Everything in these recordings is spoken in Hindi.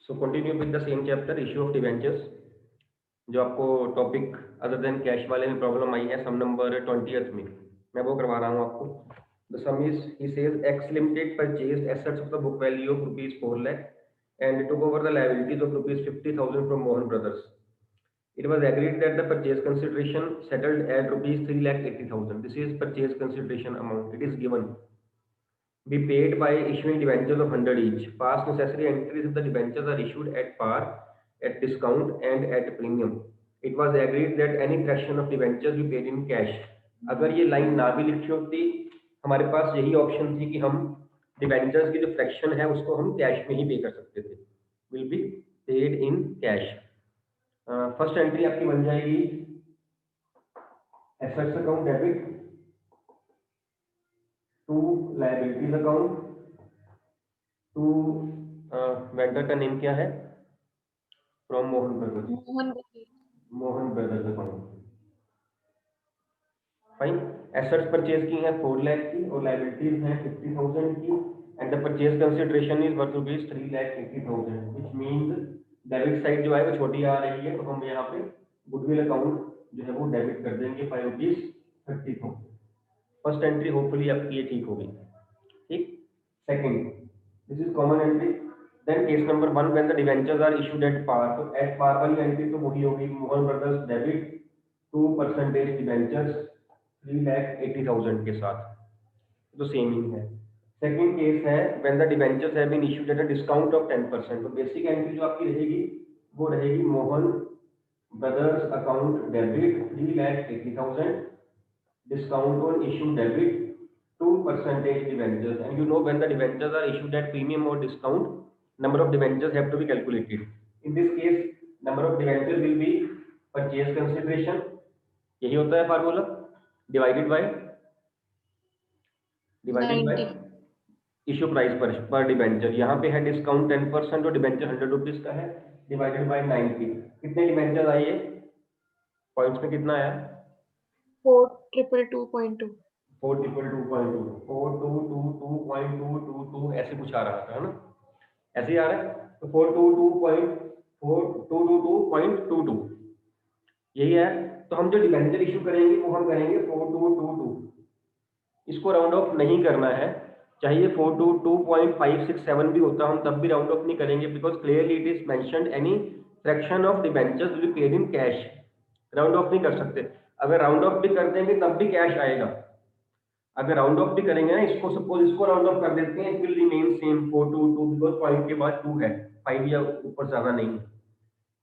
So continue with the same chapter issue of debentures. जो आपको टॉपिक अदर देन कैश वाले में प्रॉब्लम आई है, सम नंबर 20th में, मैं वो करवा रहा हूँ आपको। The some is he says x limited purchased assets of the book value of ₹4 lakh and took over the liabilities of ₹50,000 from Mohan Brothers. It was agreed that the purchase consideration settled at ₹3,80,000. This is purchase consideration amount. It is given. Be paid by issuing debentures of 100 each. Past necessary entries of the debentures are issued at par, at discount and at premium. It was agreed that any fraction of debentures be paid in cash. अगर ये लाइन ना भी लिखी होती, हमारे पास यही ऑप्शन थी कि हम डिबेंचर्स की जो फ्रैक्शन है उसको हम कैश में ही पे कर सकते थे। Will be paid in cash. First entry आपकी बन जाएगी assets account debit to liabilities account to vendor का नेम क्या है? From Mohan brothers. Mohan brothers account. Fine. Assets purchase की है 4 लाख की और लायबिलिटीज हैं 50,000 की and the purchase consideration is worth ₹3,80,000 which means debit side जो है वो छोटी आ रही है, तो हम यहाँ पे गुडविल अकाउंट जो है वो डेबिट कर देंगे ₹5,30,000। फर्स्ट एंट्री होपफुली आपकी ये ठीक होगी। ठीक। Second, this is common entry. Then case number 1 when the debentures are issued at par, तो एट पार वाली एंट्री तो वही होगी मोहन ब्रदर्स डेबिट 2% डिबेंचर्स 3,80,000 के साथ, तो सेम ही है। सेकंड केस है when the debentures have been issued at a discount of 10%, तो बेसिक एंट्री जो आपकी रहेगी वो रहेगी Mohan brothers account debit 3,80,000 discount on issue debit 2% debentures, and you know when the debentures are issued at premium or discount, number of debentures have to be calculated. In this case number of debentures will be purchase consideration, यही होता है formula, divided by issue price पर डिबेंचर। यहाँ पे है डिस्काउंट 10% और डिबेंचर 100 रुपीज का है, डिवाइडेड बाय 90। कितने डिबेंचर आइए पॉइंट्स में कितना आया? 4,222.2 4,222.222 ऐसे कुछ आ रहा था, है ना? ऐसे ही आ रहा है, तो 422.22 यही है। तो हम जो डिबेंचर इशू करेंगे वो हम करेंगे 4,222। इसको राउंड ऑफ नहीं करना है, चाहिए 422.567 भी होता, हम तब भी राउंड ऑफ नहीं करेंगे, because clearly it is mentioned any fraction of debentures will be paid in cash. Round of नहीं कर सकते। अगर राउंड ऑफ भी कर देंगे तब भी कैश आएगा। अगर राउंड ऑफ भी करेंगे ना, इसको सपोज इसको राउंड ऑफ कर देते हैं, it will remain same 422, because point के बाद 2 है, 5 या ऊपर ज्यादा नहीं है।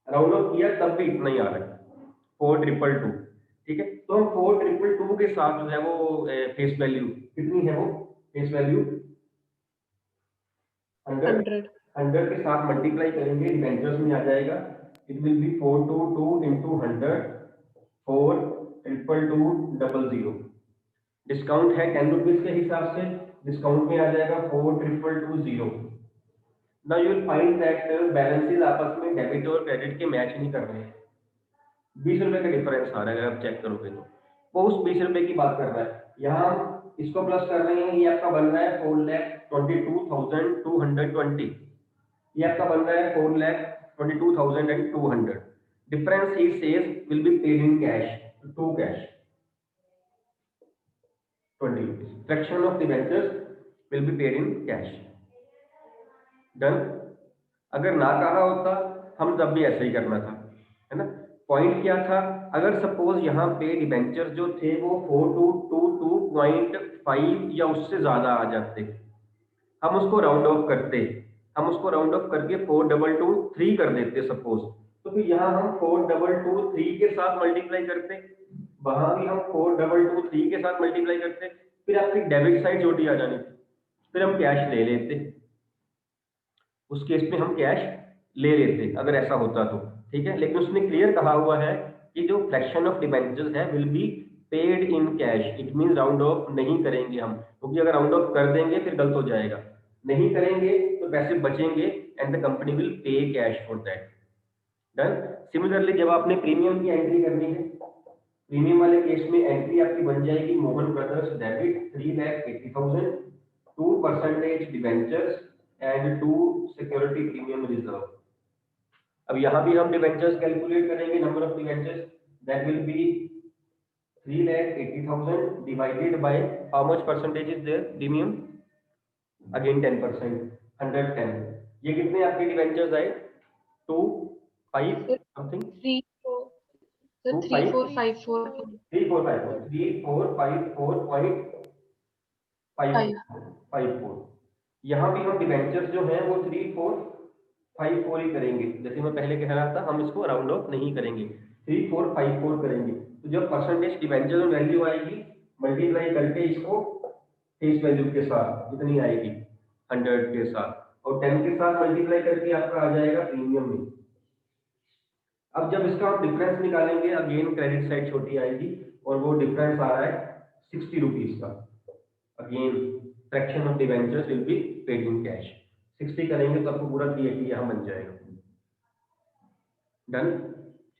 राउंड ऑफ किया तब भी इतना ही आ रहा है 4,222। ठीक है, तो हम 4,222 के साथ जो है वो फेस वैल्यू कितनी है, वो फेस वैल्यू 100 के साथ मल्टीप्लाई करेंगे, डिबेंचर्स में आ जाएगा। It will be 422 into 100 4,222.00। Discount है 10 रुपीज के हिसाब से, डिस्काउंट में आ जाएगा 4,222.00। Now you will find that balances आपस में डेबिट और क्रेडिट के मैच नहीं कर रहे हैं, 20 रुपए का डिफरेंस आ रहा है। अगर आप चेक करोगे तो वो उस 20 रुपए की बात कर रहा है। यहाँ इसको प्लस कर रहे हैं, ये आपका बन रहा है 4,22,220। ये आपका बन रहा है 4,22,200। डिफरेंस ही says will be paid in cash, to cash 20 rupees. Fraction of debentures will be paid in cash. Done? अगर ना कहा होता हम तब भी ऐसे ही करना था, है ना? पॉइंट क्या था, अगर सपोज यहाँ पे डिबेंचर जो थे वो 4,222.5 या उससे ज्यादा आ जाते, हम उसको राउंड ऑफ करते, हम उसको राउंड ऑफ करके 4,223 कर देते सपोज, तो फिर यहाँ हम 4,223 के साथ मल्टीप्लाई करते, वहां भी हम 4,223 के साथ मल्टीप्लाई करते, फिर आपकी डेबिट साइड छोटी आ जानी थी, फिर हम कैश ले लेते। उस केस में हम कैश ले लेते अगर ऐसा होता तो, ठीक है। लेकिन उसने क्लियर कहा हुआ है कि जो फ्रैक्शन ऑफ डिबेंचर्स है will be paid in cash. It mean round of नहीं करेंगे हम, क्योंकि अगर राउंड ऑफ कर देंगे फिर गलत हो जाएगा। नहीं करेंगे तो पैसे बचेंगे and the company will pay cash for that. Done. Similarly जब आपने प्रीमियम की एंट्री करनी है, प्रीमियम वाले केस में एंट्री आपकी बन जाएगी Mohan brothers debit 3,80,000 2% debentures and 2 security premium reserve. अब यहाँ भी हम डिवेंचर्स कैलकुलेट करेंगे, number of debentures that will B 3,80,000 divided by how much percentage is there premium, again 10%, 110. ये कितने आपके डिवेंचर्स आए? 2 5 समथिंग 3 4 सर 2 3 5 4 5 4 3 4 5 4 3 4 5 4.54. यहाँ भी हम डिवेंचर्स जो हैं वो 3 4 5 4 ही करेंगे, जैसे मैं पहले कह रहा था, हम इसको राउंड ऑफ नहीं करेंगे, 3 4 5 4 करेंगे। तो जब परसेंटेज डिवेंचर वैल्यू आएगी मल्टीप्लाई करके इसको फेस वैल्यू के साथ जितनी आएगी 100 के साथ और 10 के साथ मल्टीप्लाई करके आपका आ जाएगा प्रीमियम में। अब जब इसका हम डिफरेंस निकालेंगे, अगेन क्रेडिट साइड छोटी आएगी और वो डिफरेंस आ रहा है 60 रुपीज का। Again fraction of debentures will be paid in cash. 60 करेंगे तो आपको पूरा क्लियरली यहाँ बन जाएगा। डन,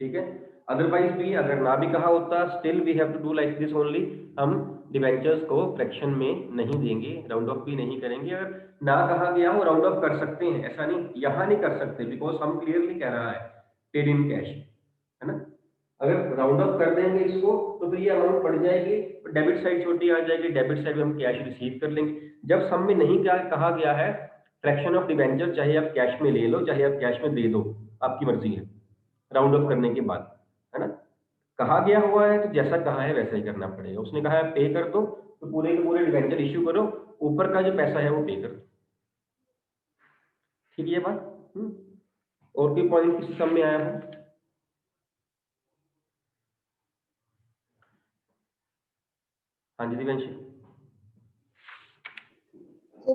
ठीक है। अदरवाइज भी अगर ना भी कहा होता, still we have to do like this only. हम डिवेंचर्स को फ्रैक्शन में नहीं देंगे, राउंड ऑफ भी नहीं करेंगे। अगर ना कहा गया हो राउंड ऑफ कर सकते हैं, ऐसा नहीं यहाँ नहीं कर सकते, बिकॉज हम क्लियरली कह रहा है पेड इन कैश, है ना। अगर राउंड ऑफ कर देंगे इसको तो फिर ये अमाउंट बढ़ जाएगी, डेबिट साइड छोटी आ जाएगी, डेबिट साइड में हम कैश रिसीव कर लेंगे। जब सम में नहीं क्या कहा गया है फ्रैक्शन ऑफ डिवेंचर, चाहे आप कैश में ले लो चाहे आप कैश में दे दो, आपकी मर्जी है, राउंड ऑफ करने के बाद, है ना। कहा गया हुआ है तो जैसा कहा है वैसा ही करना पड़ेगा। उसने कहा है पे कर दो तो पूरे के पूरे डिवेंचर इश्यू करो, ऊपर का जो पैसा है वो पे कर दो। ठीक है ये बात। और कोई पॉइंट किसी सम में आया है? हाँ जी दिव्यांशी।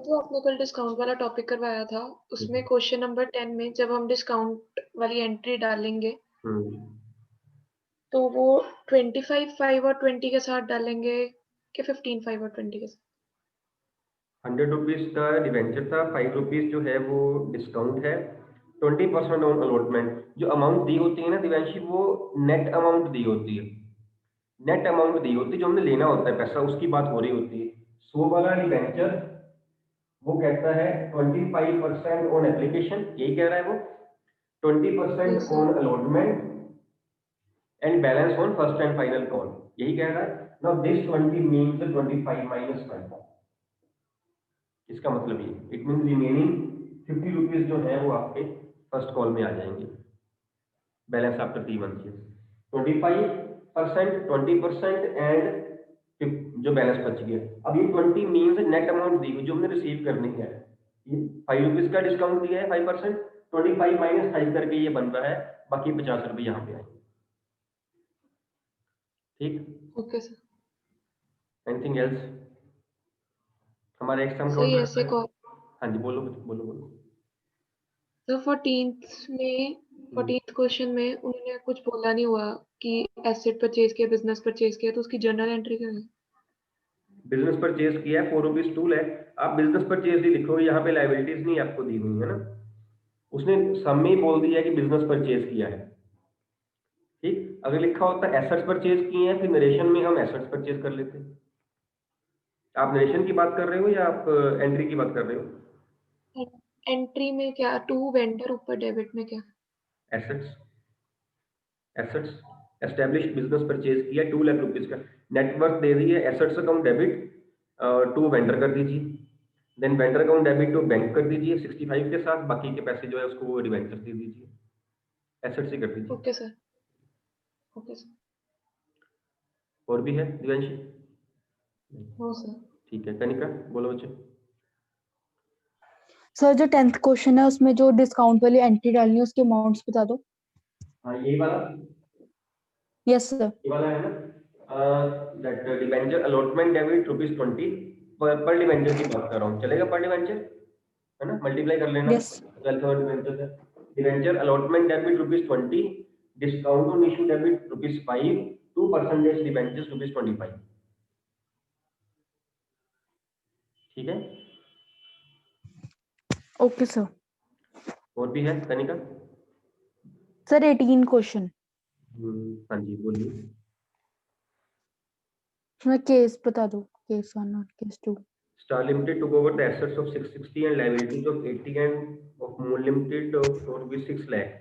तो आपने कल डिस्काउंट वाला टॉपिक करवाया था, उसमें क्वेश्चन नंबर 10 में जब हम डिस्काउंट वाली एंट्री डालेंगे तो वो 25 5 और 20 के साथ डालेंगे कि 15 5 और 20 के साथ? 100 रुपीज का डिवेंचर था, 5 रुपीज जो है वो डिस्काउंट है, 20% ऑन अलॉटमेंट। जो अमाउंट दी होती है ना दिव्यांशी, वो नेट अमाउंट दी होती है, नेट अमाउंट दी होती है, जो हमने लेना होता है पैसा, उसकी बात हो रही होती है। 100 वाला डिवेंचर वो कहता है 25% ऑन एप्लीकेशन, यही कह रहा है वो, 20% on allotment and balance on first and final call, यही कह रहा है। Now this 20 means 25 minus 5। इसका मतलब ये इट मींस रिमेनिंग 50 रुपीज जो है वो आपके फर्स्ट कॉल में आ जाएंगे, बैलेंस आफ्टर 3 मंथ। 25%, 20% एंड जो बैलेंस बच गया। अब ये 20 मींस नेट अमाउंट दी हुई जो हमने रिसीव करनी है। ये 5 रुपीज का डिस्काउंट दिया है 5%, 25 माइनस 5 करके ये बन रहा है, बाकी 50 रुपये यहाँ पे आएंगे। ठीक, ओके सर। Anything else? हमारा एक सम सही काउंट ऐसे करना है। हाँ जी बोलो बोलो बोलो। तो 14th क्वेश्चन में उन्होंने कुछ बोला नहीं हुआ कि एसेट परचेज किया, बिजनेस परचेज किया, तो उसकी जर्नल एंट्री क्या है? बिजनेस परचेज किया है 4 रुपीज 2 लाख, आप बिजनेस परचेज ही लिखोगे, यहाँ पे लाइबिलिटीज नहीं आपको दी हुई है ना, उसने सम में ही बोल दिया है कि बिजनेस परचेज किया है। ठीक, अगर लिखा होता एसेट्स परचेज किए हैं, फिर नरेशन में हम एसेट्स परचेज कर लेते हैं। आप नरेशन की बात कर रहे हो या आप एंट्री की बात कर रहे हो? एंट्री में क्या टू वेंडर, ऊपर डेबिट में क्या? Assets, assets establish business purchase किया 2 लाख रुपीज का, नेटवर्थ दे दी है, assets account debit to vendor कर दीजिए, then vendor account debit to bank कर दीजिए 65 के साथ, बाकी के पैसे जो है उसको वो डिवेंचर दे दीजिए, एसेट्स ही कर दीजिए। Okay sir, okay sir. और भी है दिव्यांशी? No sir. ठीक है, कनिका बोलो बच्चे। सर जो 10th क्वेश्चन है उसमें जो डिस्काउंट वाली एंट्री डालनी है उसके अमाउंट्स बता दो। हाँ यही वाला, यस सर। ये वाला है ना, दैट डिवेंचर अलॉटमेंट डेबिट ₹20 पर डिवेंचर की बात कर रहा हूँ, चलेगा पर डिवेंचर, है ना, मल्टीप्लाई कर लेना। यस 12 डिवेंचर है, debenture allotment debit ₹20, discount on issue debit ₹5, 2% debentures ₹25। ठीक है, ओके सर। और भी है कनिका? सर 18 क्वेश्चन, हाँ जी बोलिए। उसमें केस बता दो, केस 1 और case 2। Star Limited took over the assets of 660 and liabilities of 80 and of Moon Limited for ₹6 lakh.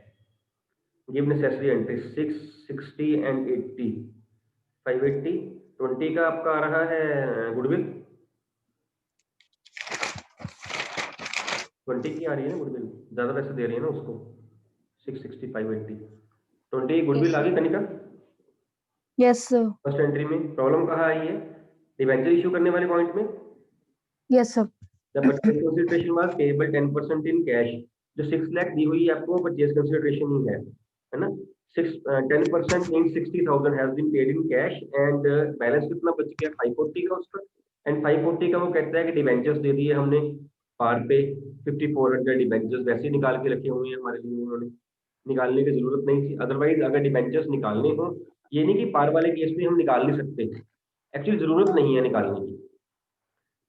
Give necessary entry 6, 60 and 80, 580, 20 का आपका आ रहा है गुडविल, 20 की आ रही है ना गुडविल, ज्यादा पैसे दे रही है ना उसको, 660, 580, 20 गुडविल आ गई Kanika. Yes sir. First entry में प्रॉब्लम कहाँ आई है, डिवेंचर इशू करने वाले पॉइंट में। Yes sir. The purchase consideration was payable 10% in cash। जो 6 लाख दी हुई है आपको परचेज कंसिडरेशन ही है ना। 10% mean 60,000 has been paid in cash and balance कितना बच गया 540 का उसका। एंड 540 का वो कहता है कि डिवेंचर्स दे दिए हमने पार पे 5400 डिवेंचर्स वैसे ही निकाल के रखे हुए हैं हमारे लिए, उन्होंने निकालने की जरूरत नहीं थी। अदरवाइज अगर डिवेंचर्स निकालने हो, ये नहीं कि पार वाले केस में हम निकाल नहीं सकते, एक्चुअली जरूरत नहीं है निकालने की।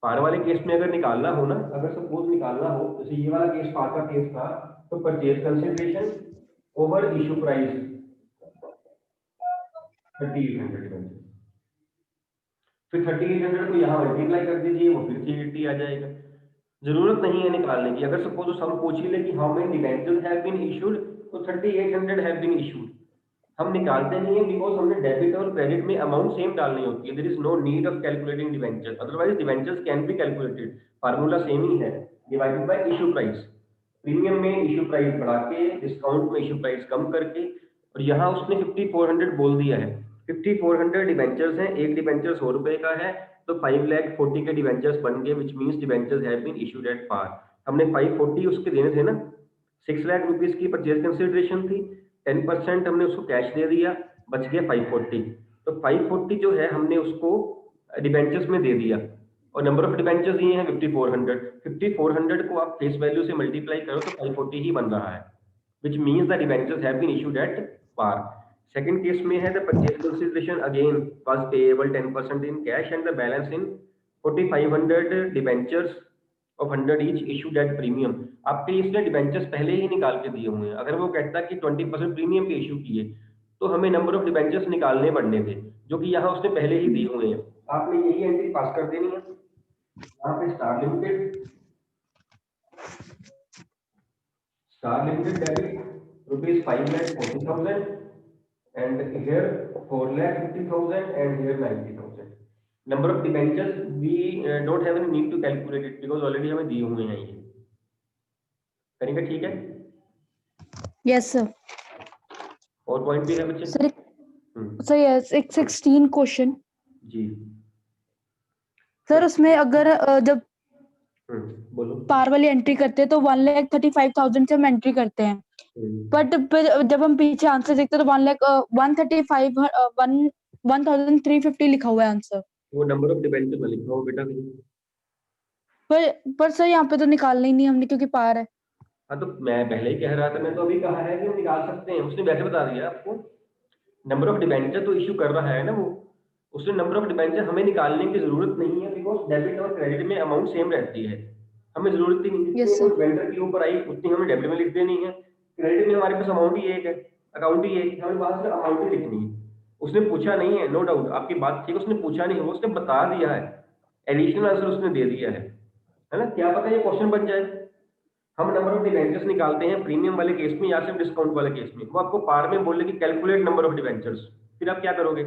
पार वाले केस में अगर निकालना हो ना, अगर सपोज निकालना हो, जैसे ये वाला केस पार का केस था, तो purchase consideration over issue price 3800, फिर 3800 को यहाँ मल्टीप्लाई कर दीजिए, वो फिर 380 आ जाएगा। जरूरत नहीं है निकालने की। अगर सपोज हम पूछ ही ले कि how many debentures have been issued, तो 3800 हैव बीन इशूड। हम निकालते नहीं है बिकॉज हमने डेबिट और क्रेडिट में अमाउंट सेम डालनी होती है। There is no need of calculating debenture, otherwise debentures can be calculated, formula same ही है, divided by issue price. Premium में इशू प्राइस बढ़ा के, डिस्काउंट में इशू प्राइस कम करके, और यहाँ उसने 5400 बोल दिया है। 5400 डिवेंचर्स हैं, एक डिवेंचर 100 रुपए का है, तो 5,40,000 के डिवेंचर्स बन गए, which means debentures have been issued at par. हमने 540 उसके देने थे ना, 6 लाख रुपीस की परचेज कंसिडरेशन थी, 10% हमने उसको कैश दे दिया, बच गया 540। तो 540 जो है हमने उसको डिबेंचर्स में दे दिया, और नंबर ऑफ डिबेंचर्स ये हैं 5400। 5400 को आप फेस वैल्यू से मल्टीप्लाई करो तो 540 ही बन रहा है, which means the debentures have been issued at par। Second case में है the purchase consideration again was payable 10% in cash and the balance in 4500 debentures of 100 each issued at premium। आपके इसने डिबेंचर्स पहले ही निकाल के दिए हुए हैं। अगर वो कहता कि 20% प्रीमियम पे इशू किए, तो हमें नंबर ऑफ डिबेंचर्स निकालने पड़ने थे, जो कि यहाँ उसने पहले ही दिए हुए हैं। आपने यही एंट्री पास कर देनी है। यहाँ पे Star Limited debit rupees 5,40,000 and here 4,50,000 and here 90,000। Number of debentures we don't have any need to calculate it because already हमें दिए हुए हैं ये। करेंगे, ठीक है। Yes sir. और पॉइंट भी है बच्चे? सर सर यस, एक 16 क्वेश्चन जी सर, उसमें अगर जब बोलो। पार वाली एंट्री करते हैं तो 1,35,000 से हम एंट्री करते हैं, बट जब हम पीछे आंसर देखते हैं तो 1,35,1,350 लिखा हुआ है आंसर। वो नंबर ऑफ डिबेंचर में लिखा हो बेटा कहीं। पर सर यहाँ पे तो निकालना ही नहीं हमने, क्योंकि पार है। हाँ तो मैं पहले ही कह रहा था, मैं तो अभी कहा है कि हम निकाल सकते हैं, उसने वैसे बता दिया आपको। नंबर ऑफ डिबेंचर तो इशू कर रहा है ना वो, उसने नंबर ऑफ डिबेंचर हमें निकालने की जरूरत नहीं है बिकॉज डेबिट और क्रेडिट में अमाउंट सेम रहती है, हमें जरूरत ही नहीं। Yes, जितनी sir. वेंडर के ऊपर आई उतनी हमें डेबिट में लिख देनी है, क्रेडिट में हमारे पास अमाउंट ही एक है, अकाउंट ही एक है, हमें वहां से अमाउंट ही लिखनी है। उसने पूछा नहीं है, नो डाउट आपकी बात ठीक है, उसने पूछा नहीं है, उसने बता दिया है, एडिशनल आंसर उसने दे दिया है ना। क्या पता ये क्वेश्चन बन जाए। हम नंबर ऑफ डिवेंचर्स निकालते हैं प्रीमियम वाले केस में या सिर्फ डिस्काउंट वाले केस में, वो आपको पार में बोले कि कैलकुलेट नंबर ऑफ डिवेंचर्स, फिर आप क्या करोगे,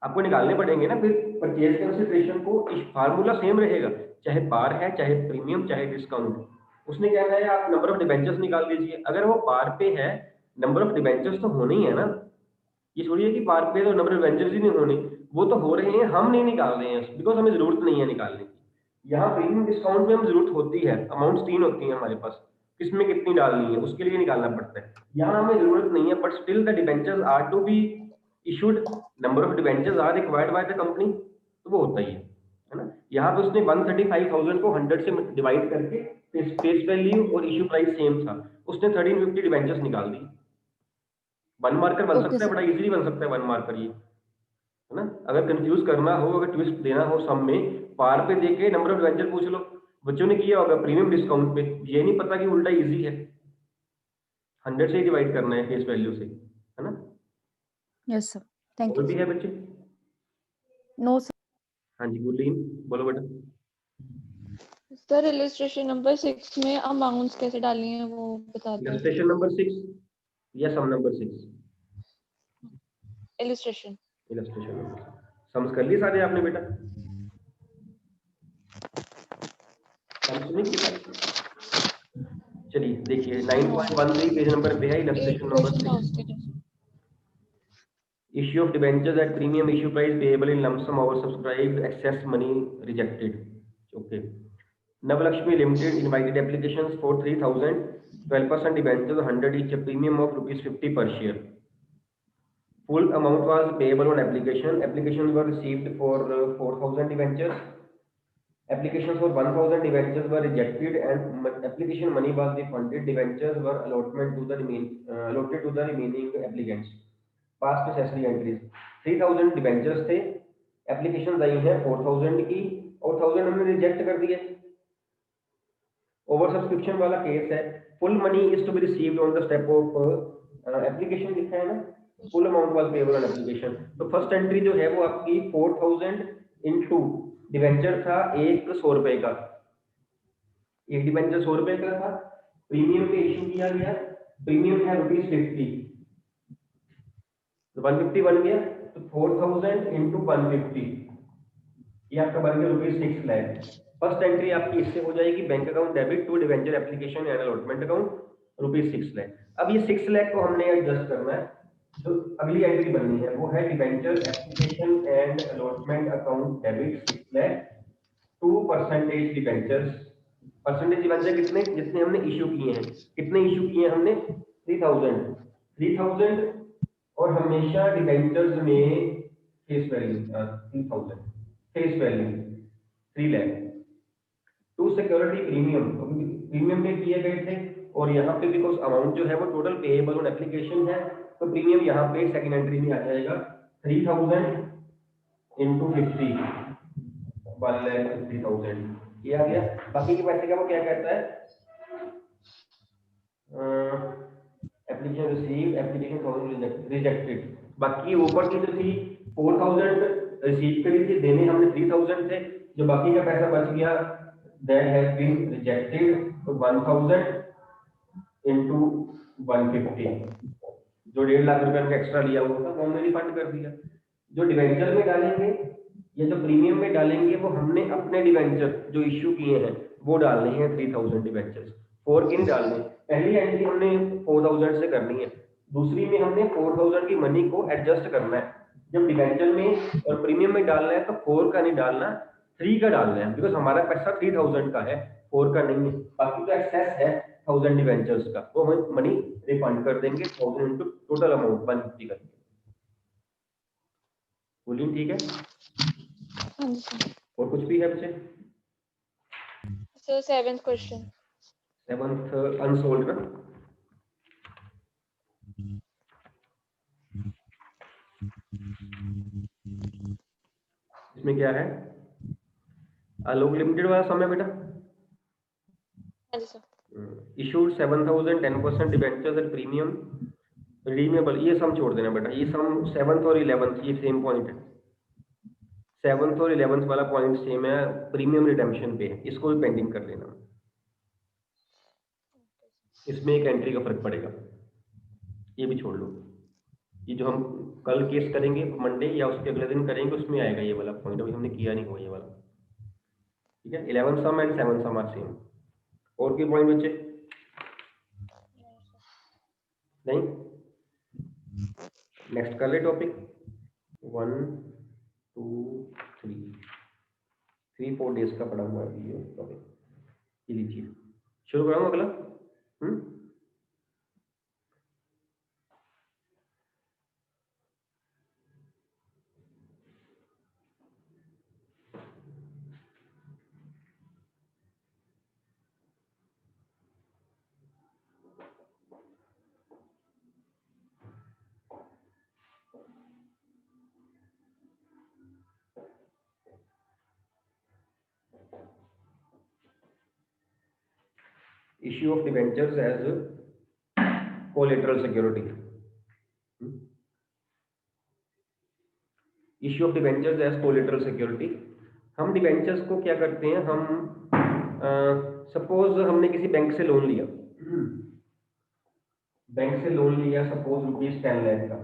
आपको निकालने पड़ेंगे ना। फिर परचेज कंसिडरेशन को फार्मूला सेम रहेगा, चाहे पार है, चाहे प्रीमियम, चाहे डिस्काउंट। उसने क्या है, आप नंबर ऑफ डिवेंचर्स निकाल दीजिए। अगर वो पार पे है, नंबर ऑफ डिवेंचर्स तो होने ही है ना, ये थोड़ी है कि पार पे तो नंबर ऑफ डिवेंचर्स ही नहीं होने, वो तो हो रहे हैं, हम नहीं निकाल रहे हैं बिकॉज हमें जरूरत नहीं है निकालने की। यहाँ प्रीमियम डिस्काउंट में हम जरूरत होती है, अमाउंट 3 होती है हमारे पास, किसमें कितनी डालनी है उसके लिए निकालना पड़ता है। यहाँ हमें जरूरत नहीं है, but still the debentures are to be issued, number of debentures are required by the company, तो वो होता ही है ना। यहाँ पे उसने 135,000 को 100 से डिवाइड करके फेस वैल्यू और इशू प्राइस सेम था, उसने 1350 डिवेंचर्स निकाल दी। 1 मार्कर बन सकता है, बड़ा इजीली बन सकता है 1 मार्कर ये, है ना। अगर कंफ्यूज करना हो, अगर ट्विस्ट देना हो सम में, पार पे देके नंबर ऑफ डिवेंचर पूछ लो, बच्चों ने किया होगा प्रीमियम डिस्काउंट पे, ये नहीं पता कि उल्टा इजी है, 100 से ही डिवाइड करना है फेस वैल्यू से, है ना। यस सर, थैंक और यू। भी है बच्चे? No sir. हाँ जी गुरलीन बोलो बेटा। सर इलस्ट्रेशन नंबर 6 में अमाउंट्स कैसे डालनी है वो बता दो। इलस्ट्रेशन नंबर 6, या sum number 6? Illustration. Illustration number sums कर लिए सारे आपने बेटा? सम्स नहीं किया? चलिए देखिए 9.13 पेज नंबर पे है illustration number 6। Issue of debentures at premium issue price payable in lump sum oversubscribed, excess money rejected. Okay. Navalakshmi Limited invited applications for 3,000, 12% debentures, 100 each, a premium of rupees 50 per share. Full amount was payable on application. Applications were received for 4,000 debentures. Applications for 1,000 debentures were rejected and application money was refunded. Debentures were allotted to the remaining applicants. Pass necessary entries 3000 debentures थे, एप्लीकेशन आई है 4000 की और 1000 हमने रिजेक्ट कर दिए। ओवर सब्सक्रिप्शन वाला केस है। Full money is to be received on the step of application लिखा है ना, full amount was payable on application. तो फर्स्ट एंट्री जो है वो आपकी 4000 इनटू डिबेंचर था एक 100 रुपए का, एक डिबेंचर 100 रुपए का था, प्रीमियम पे इशू किया गया, प्रीमियम है ₹50, तो 150 बन गया, तो 4000 इंटू 150 ये आपका बन गया ₹6 लाख। फर्स्ट एंट्री आपकी इससे हो जाएगी, bank account debit to debenture application and allotment account ₹6 lakh. अब ये 6 लाख को हमने एडजस्ट करना है, जो अगली एंट्री बननी है वो है debenture application and allotment account debit 6 lakh to percentage debentures. Percentage debenture कितने, जितने हमने इशू किए हैं, कितने इशू किए हमने 3000 और हमेशा डिबेंचर्स में face value 3000, face value 3 lakh to security premium, premium pay किए गए थे और यहाँ पे बिकॉज अमाउंट जो है वो टोटल पेएबल ऑन एप्लीकेशन है, तो प्रीमियम यहाँ पे सेकंड एंट्री में आ जाएगा 3000 इंटू 50, 1,50,000 ये आ गया। बाकी के पैसे का वो क्या कहता है, एप्लीकेशन रिसीव, एप्लीकेशन रिजेक्टेड। बाकी ऊपर की जो थी 4000 रिसीव करी थी, देने हमने 3000 थे, जो बाकी का पैसा बच गया दैट हैज बीन रिजेक्टेड, तो 1000 इनटू 150 जो 1.5 लाख रुपए का एक्स्ट्रा लिया हुआ था वो हमने रिफंड कर दिया। जो डिवेंचर में डालेंगे या जो प्रीमियम में डालेंगे वो हमने अपने डिवेंचर जो इश्यू किए हैं वो डालने हैं 3000 डिवेंचर्स, 4 की नहीं डालने। पहली एंट्री हमने 4000 से करनी है, दूसरी में हमने 4000 की मनी को एडजस्ट करना है। जब डिवेंचर में और प्रीमियम में डालना है तो 4 का नहीं डालना, 3 का डालना है, बिकॉज हमारा पैसा 3000 का है, 4 का नहीं है। बाकी तो एक्सेस है 1000 डिवेंचर्स का, वो हम मनी रिफंड कर देंगे 1000 इनटू टोटल अमाउंट 150 करके। बोलिए ठीक है? हाँ जी सर। और कुछ भी है बच्चे? Sir 7th question, 7th unsold ना, इसमें क्या है, अलोक लिमिटेड वाला सम है बेटा। हाँ जी sir. Issued 7000 10% debentures at premium redeemable, ये सम छोड़ देना बेटा, ये सम 7th और 11th ये सेम पॉइंट है, 7th और 11th वाला पॉइंट सेम है, प्रीमियम रिडेम्पशन पे है, इसको भी पेंडिंग कर लेना, इसमें एक एंट्री का फर्क पड़ेगा, ये भी छोड़ लो। ये जो हम कल केस करेंगे मंडे या उसके अगले दिन करेंगे उसमें आएगा ये वाला पॉइंट, अभी हमने किया नहीं हुआ ये वाला, ठीक है। 11 सम एंड 7 सम आर सेम। और कोई पॉइंट बच्चे? नहीं, नेक्स्ट कर ले टॉपिक 1 2 3 4 डेज का पड़ा हुआ है ये टॉपिक, ये लीजिए, शुरू कराऊं अगला। Issue of debentures as collateral security. Issue of debentures as collateral security. हम डिबेंचर्स को क्या करते हैं, हम सपोज हमने किसी बैंक से लोन लिया, बैंक से लोन लिया सपोज ₹10 लाख का,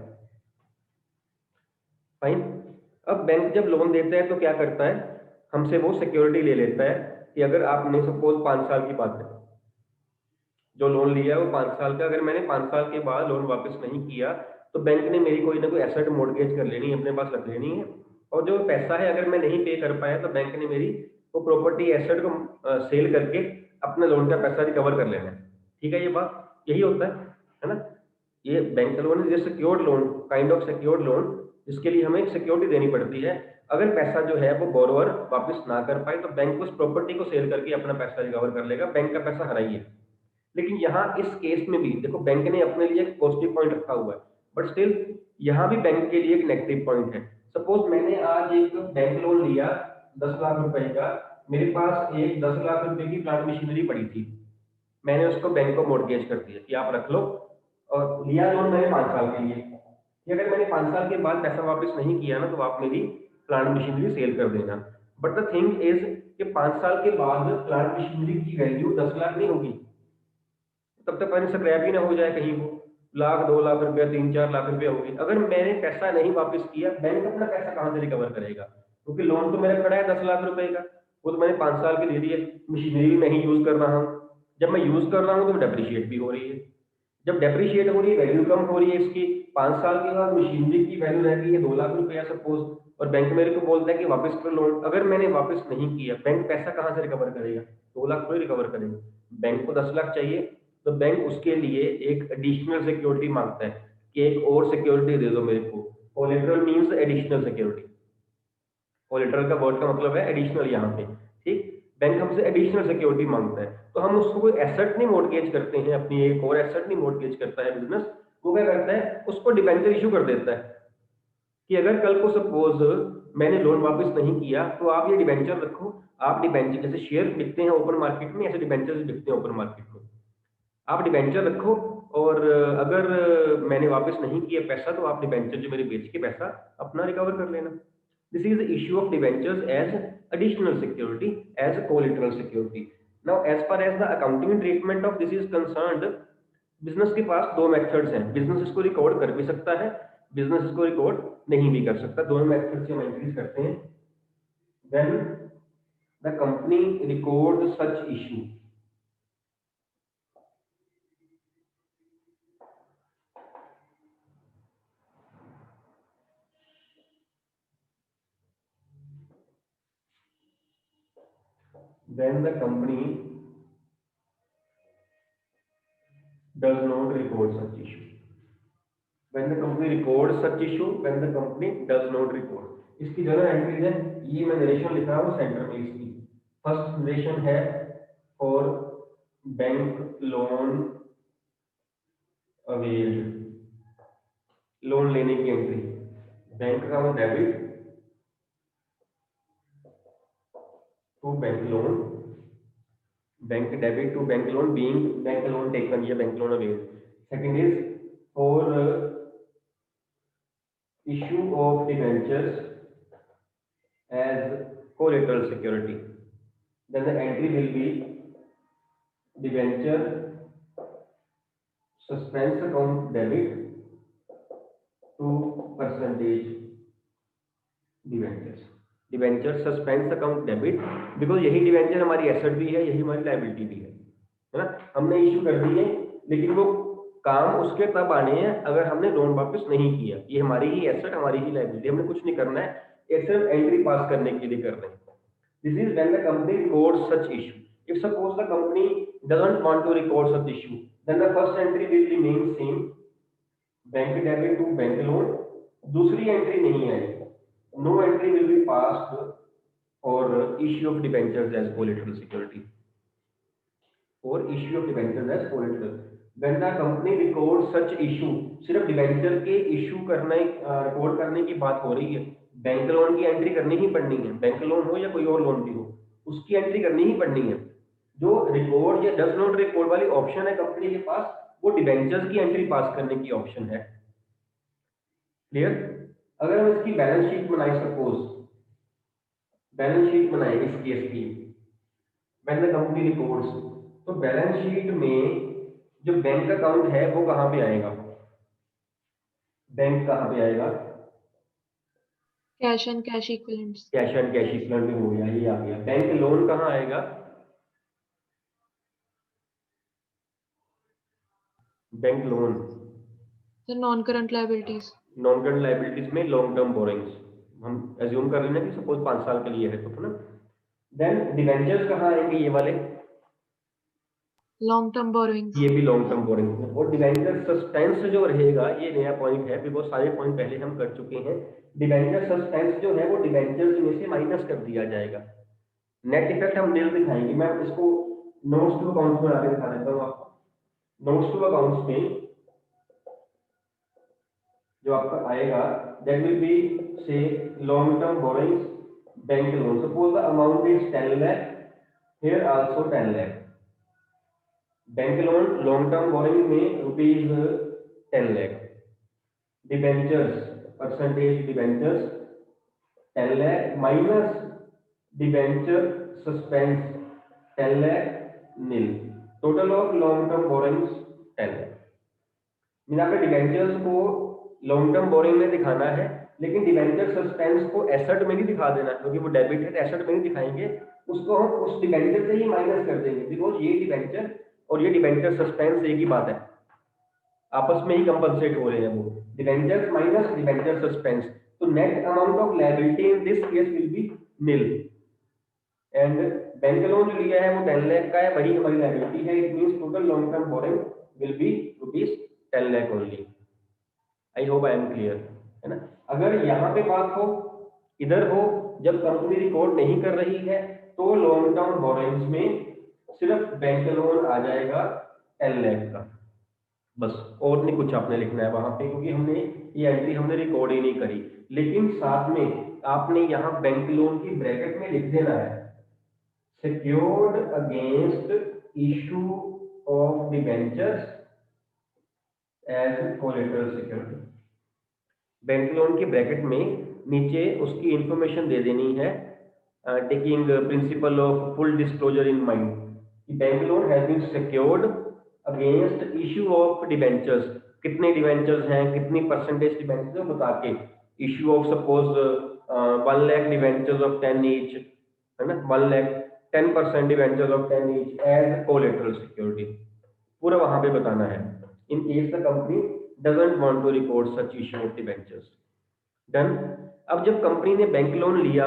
फाइन। अब बैंक जब लोन देता है तो क्या करता है, हमसे वो सिक्योरिटी ले लेता है कि अगर आपने सपोज 5 साल की बात है, जो लोन लिया है वो 5 साल का, अगर मैंने 5 साल के बाद लोन वापस नहीं किया तो बैंक ने मेरी कोई ना कोई एसेट मॉर्गेज कर लेनी है, अपने पास रख लेनी है, और जो पैसा है अगर मैं नहीं पे कर पाया तो बैंक ने मेरी वो प्रॉपर्टी एसेट को सेल करके अपने लोन का पैसा रिकवर कर लेना है। ठीक है, ये बात यही होता है ना। ये bank loan is secured loan, kind of secured loan, जिसके लिए हमें एक सिक्योरिटी देनी पड़ती है। अगर पैसा जो है वो बोरोवर वापस ना कर पाए तो बैंक उस प्रॉपर्टी को सेल करके अपना पैसा रिकवर कर लेगा, बैंक का पैसा हराइए। लेकिन यहाँ इस केस में भी देखो बैंक ने अपने लिए एक पॉजिटिव पॉइंट रखा हुआ है, बट स्टिल यहाँ भी बैंक के लिए एक नेगेटिव पॉइंट है। सपोज मैंने आज एक बैंक लोन लिया 10 लाख रुपए का, मेरे पास एक 10 लाख रुपए की प्लांट मशीनरी पड़ी थी, मैंने उसको बैंक को मॉर्गेज कर दिया कि आप रख लो, और लिया लोन मैंने 5 साल के लिए कि अगर मैंने 5 साल के बाद पैसा वापस नहीं किया ना तो आप मेरी प्लांट मशीनरी सेल कर देना। बट द थिंग इज कि 5 साल के बाद प्लांट मशीनरी की वैल्यू 10 लाख नहीं होगी, तब तक मैंने स्क्रैप ही ना हो जाए कहीं, वो लाख 2 लाख रुपया 3-4 लाख रुपया होगी। अगर मैंने पैसा नहीं वापस किया, बैंक अपना पैसा कहाँ से रिकवर करेगा, क्योंकि लोन तो मेरा खड़ा है 10 लाख रुपए का, वो तो मैंने 5 साल के दे दिए, मशीनरी भी मैं ही यूज कर रहा हूँ, जब मैं यूज कर रहा हूँ तो डेप्रिशिएट भी हो रही है, जब डेप्रिशिएट हो रही है वैल्यू कम हो रही है इसकी, 5 साल के बाद मशीनरी की वैल्यू रहती है 2 लाख रुपया सपोज, और बैंक मेरे को बोलता है कि वापस कर लोन, अगर मैंने वापस नहीं किया बैंक पैसा कहाँ से रिकवर करेगा, 2 लाख कोई रिकवर करेगा, बैंक को 10 लाख चाहिए, तो बैंक उसके लिए एक एडिशनल सिक्योरिटी मांगता है कि एक और सिक्योरिटी दे दो मेरे को। Collateral means additional security, collateral का वर्ड का मतलब है एडिशनल यहाँ पे, ठीक। बैंक हमसे एडिशनल सिक्योरिटी मांगता है, तो हम उसको कोई एसेट नहीं मॉर्गेज करते हैं, अपनी एक और एसेट नहीं मॉर्गेज करता है बिजनेस, वो क्या करता है उसको डिबेंचर इशू कर देता है कि अगर कल को सपोज मैंने लोन वापस नहीं किया तो आप ये डिबेंचर रखो, आप डिबेंचर जैसे शेयर बिकते हैं ओपन मार्केट में, ऐसे डिबेंचर बिकते हैं ओपन मार्केट में, आप डिबेंचर रखो, और अगर मैंने वापस नहीं किया पैसा तो आप डिबेंचर जो मेरे बेच के पैसा अपना रिकवर कर लेना। This is the issue of debentures as additional security as a collateral security. Now as far as the accounting treatment of this is concerned, business के पास दो मेथड्स हैं, बिजनेस इसको रिकॉर्ड कर भी सकता है, बिजनेस इसको रिकॉर्ड नहीं भी कर सकता, दोनों मेथड से हम एंट्रीज करते हैं। When the company records such issue, when the company does not record such issue, when the company records such issue, when the company does not record, इसकी जो एंट्रीज है, ये मैं नरेशन लिखा हूँ सेंटर में, इसकी फर्स्ट नरेशन है for bank loan availed, loan लेने की एंट्री, बैंक का वो debit to bank loan, bank debit to bank loan being bank loan taken या bank loan availed. Second is for issue of debentures as collateral security, then the entry will be debenture suspense account debit to percentage debentures, debenture suspense account debit, because यही डिवेंचर हमारी एसेट भी है, यही हमारी लायबिलिटी भी है ना, हमने इशू कर दी है, लेकिन वो काम उसके तब आने हैं अगर हमने लोन वापस नहीं किया, ये हमारी ही एसेट हमारी ही लायबिलिटी, हमने कुछ नहीं करना है, ये सिर्फ एंट्री पास करने के लिए कर रहे हैं। This is when the company records such issue, if suppose the company doesn't want to record such issue, then the first entry will remain same, bank debit to bank loan, दूसरी एंट्री नहीं आएगी, no entry will be passed for issue of debentures as collateral security, और issue of debentures as collateral. When the company records such issue, सिर्फ डिबेंचर के इशू करना रिकॉर्ड करने की बात हो रही है, बैंक लोन की एंट्री करनी ही पड़नी है, बैंक लोन हो या कोई और लोन भी हो उसकी एंट्री करनी ही पड़नी है। जो रिकॉर्ड या डज नॉट रिकॉर्ड वाली ऑप्शन है कंपनी के पास, वो डिबेंचर्स की एंट्री पास करने की ऑप्शन है। क्लियर? अगर हम इसकी बैलेंस शीट बनाए, सपोज बैलेंस शीट बनाए इस केस की, व्हेन द कंपनी रिकॉर्ड्स, तो बैलेंस शीट में जो बैंक अकाउंट है वो कहाँ पे आएगा, बैंक कहाँ पे आएगा, cash and cash equivalents. Cash and cash equivalent में हो गया, ये आ गया। बैंक लोन कहाँ आएगा, bank loan the non current liabilities. Non current liabilities में लॉन्ग टर्म बोरिंग्स, हम एज्यूम कर रहे हैं कि सपोज 5 साल के लिए है तो ना। देन डिवेंचर्स कहाँ आएंगे, ये वाले, लॉन्ग टर्म बोरोइंग्स। ये भी लॉन्ग टर्म बोरिंग्स में। और डिवेंचर सस्पेंस जो रहेगा, ये नया पॉइंट है, बिकॉज सारे पॉइंट पहले हम कर चुके हैं। डिवेंचर सस्पेंस जो है वो डिवेंचर्स में से माइनस कर दिया जाएगा, नेट इफेक्ट हम नील दिखाएंगे। मैं इसको नोट्स टू अकाउंट्स में आगे दिखा देता हूँ आपको। नोट्स टू अकाउंट्स में जो आपका आएगा, that will be say long term borrowings, bank loan. Suppose the amount is 10 lakh, here also 10 lakh। Bank loan long term borrowing में rupees 10 lakh। Debentures percentage, debentures 10 lakh minus debenture suspense 10 lakh nil, total of long term borrowings 10 lakh। Mean आपने डिबेंचर्स को लॉन्ग टर्म बोरिंग में दिखाना है, लेकिन डिबेंचर सस्पेंस को एसेट में नहीं दिखा देना, क्योंकि वो डेबिट है, एसेट में नहीं दिखाएंगे उसको, हम उस डिबेंचर से ही माइनस कर देंगे, बिकॉज ये डिबेंचर और ये डिबेंचर सस्पेंस एक ही बात है, आपस में ही कंपनसेट हो रहे हैं वो, डिबेंचर्स माइनस डिबेंचर सस्पेंस। तो net amount of liability in this case will be nil. And bank loan जो लिया है वो 10 lakh का है, वही हमारी लायबिलिटी है। It means total long term boring will be rupees 10 lakh only. I hope I am clear, है ना। अगर यहाँ पे बात हो, इधर हो, जब कंपनी रिकॉर्ड नहीं कर रही है तो लॉन्ग टर्म बोरिंग्स में सिर्फ बैंक लोन आ जाएगा 10 lakh का, बस, और नहीं कुछ आपने लिखना है वहां पे, क्योंकि हमने ये एंट्री हमने रिकॉर्ड ही नहीं करी। लेकिन साथ में आपने यहाँ बैंक लोन की ब्रैकेट में लिख देना है, secured against issue of debentures as collateral security। Bank loan की ब्रैकेट में नीचे उसकी इंफॉर्मेशन दे देनी है, taking principle of full disclosure in mind, कि bank loan has been secured against issue of debentures. कितने डिबेंचर्स हैं, कितनी परसेंटेज डिबेंचर्स हैं बता के, issue of suppose 1 lakh debentures of 10 each, है ना, 1 lakh 10% debentures of 10 each as collateral security, पूरा वहां पे बताना है। In case the company doesn't want to record such issue of debentures. Done. अब जब कंपनी ने बैंक लोन लिया,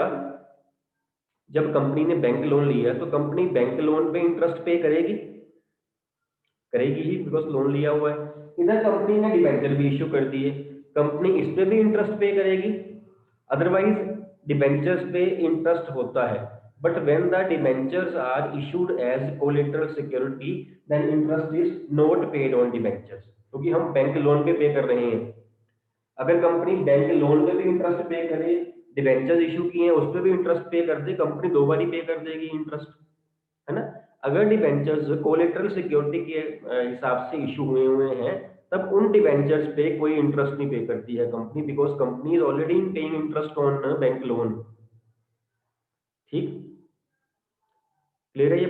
जब कंपनी ने बैंक लोन लिया तो कंपनी बैंक लोन पे इंटरेस्ट पे करेगी, करेगी ही, बिकॉज लोन लिया हुआ है। इधर कंपनी ने डिबेंचर भी इशू कर दिए, कंपनी इस पे भी इंटरेस्ट पे करेगी। अदरवाइज डिबेंचर्स पे इंटरेस्ट होता है, but when the debentures are issued as collateral security then interest is not paid on debentures, क्योंकि हम बैंक लोन पे कर रहे हैं। अगर कंपनी बैंक लोन पे भी इंटरेस्ट पे करे, डिबेंचर्स इशू किए हैं उस पर भी इंटरेस्ट पे कर दे, कंपनी 2 बार ही पे कर देगी इंटरेस्ट, है ना। अगर डिबेंचर्स कोलेटरल सिक्योरिटी के हिसाब से इशू हुए हैं, तब उन डिबेंचर्स पे कोई इंटरेस्ट नहीं पे करती है company, because company is already paying interest on bank loan. ठीक, क्लियर है ये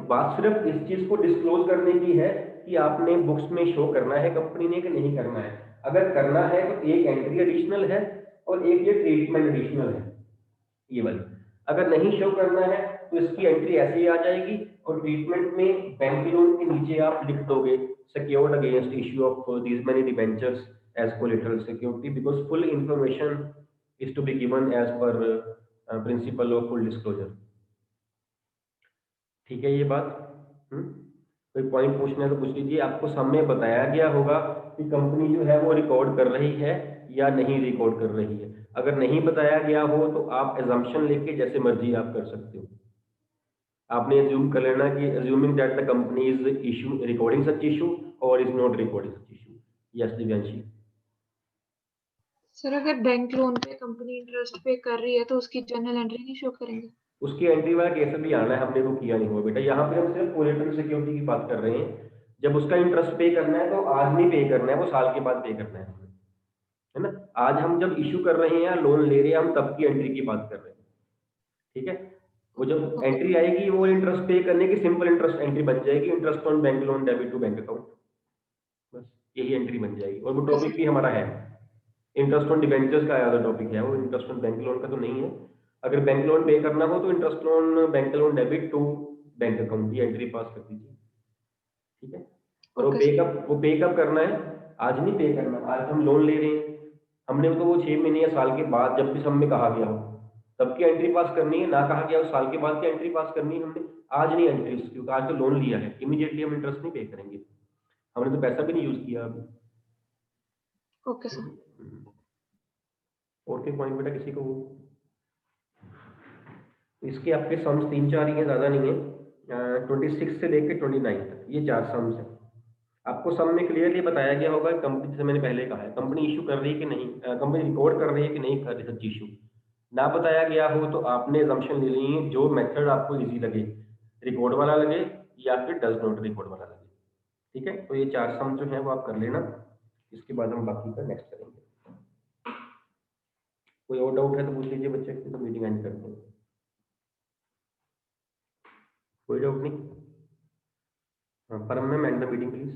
बात सिर्फ इस चीज को डिस्क्लोज करने की है कि आपने बुक्स में शो करना है कंपनी ने कि नहीं करना है। अगर करना है तो एक एंट्री एडिशनल है और एक ये ट्रीटमेंट एडिशनल है, ये वाली। अगर नहीं शो करना है तो इसकी एंट्री ऐसे ही आ जाएगी, और ट्रीटमेंट में बैंक लोन के नीचे आप लिख दोगे secured against issue of these many debentures as collateral security, because full information is to be given as per principle of full disclosure. ठीक है ये बात। कोई पॉइंट पूछना है तो पूछ लीजिए। आपको सामने बताया गया होगा कि कंपनी जो है वो रिकॉर्ड कर रही है या नहीं रिकॉर्ड कर रही है। अगर नहीं बताया गया हो तो आप एजम्पशन लेके जैसे मर्जी आप कर सकते हो। आपने एज्यूम कर लेना कि assuming that the company is issue recording such issue और is not recording such issue. Yes Divyanshi. Sir अगर बैंक लोन पे कंपनी इंटरेस्ट पे कर रही है तो उसकी जर्नल एंट्री नहीं शो करेंगे? उसकी एंट्री वाला केस भी आना है, हमने वो किया नहीं हुआ बेटा। यहाँ पे हम सिर्फ कोलेटरल सिक्योरिटी की बात कर रहे हैं। जब उसका इंटरेस्ट पे करना है तो आज नहीं पे करना है, वो साल के बाद पे करना है, है ना। आज हम जब इशू कर रहे हैं, लोन ले रहे हैं, हम तब की एंट्री की बात कर रहे हैं। ठीक है, वो जब एंट्री आएगी वो इंटरेस्ट पे करने की सिंपल इंटरेस्ट एंट्री बन जाएगी, interest on bank loan debit to bank account. यही एंट्री बन जाएगी। और वो टॉपिक भी हमारा है, इंटरेस्ट ऑन डिबेंचर्स का ज़्यादा टॉपिक है, वो इंटरेस्ट ऑन बैंक लोन का तो नहीं है। अगर बैंक लोन पे करना हो तो interest on bank loan debit to bank account, ये एंट्री पास कर दीजिए, ठीक है। और ओके सर। वो पे कब करना है, आज नहीं पे करना, आज हम लोन ले रहे हैं, हमने तो वो 6 महीने या साल के बाद जब भी सब में कहा गया हो तब की एंट्री पास करनी है, ना कहा गया हो साल के बाद की एंट्री पास करनी है हमने, आज नहीं एंट्री, क्योंकि आज तो लोन लिया है, इमीडिएटली हम इंटरेस्ट नहीं पे करेंगे, हमने तो पैसा भी नहीं यूज किया अभी। Okay sir. और कोई पॉइंट बेटा किसी को? इसके आपके सम्स 3-4 ही हैं, ज़्यादा नहीं है। 26 से लेकर 29 तक ये 4 सम्स हैं। आपको सम में क्लियरली बताया गया होगा कंपनी, जैसे मैंने पहले कहा है, कंपनी इशू कर रही है कि नहीं, कंपनी रिकॉर्ड कर रही है कि नहीं कर रही सच इशू। ना बताया गया हो तो आपने assumption ले ली है जो मेथड आपको इजी लगे, रिकॉर्ड वाला लगे या फिर डज नॉट रिकॉर्ड वाला लगे, ठीक है। तो ये 4 सम जो है वो आप कर लेना, इसके बाद हम बाकी का नेक्स्ट करेंगे। कोई और डाउट है तो पूछ लीजिए बच्चे, तो मीटिंग एंड करते हैं। कोई डाउट नहीं? हाँ, परम ma'am and the meeting please.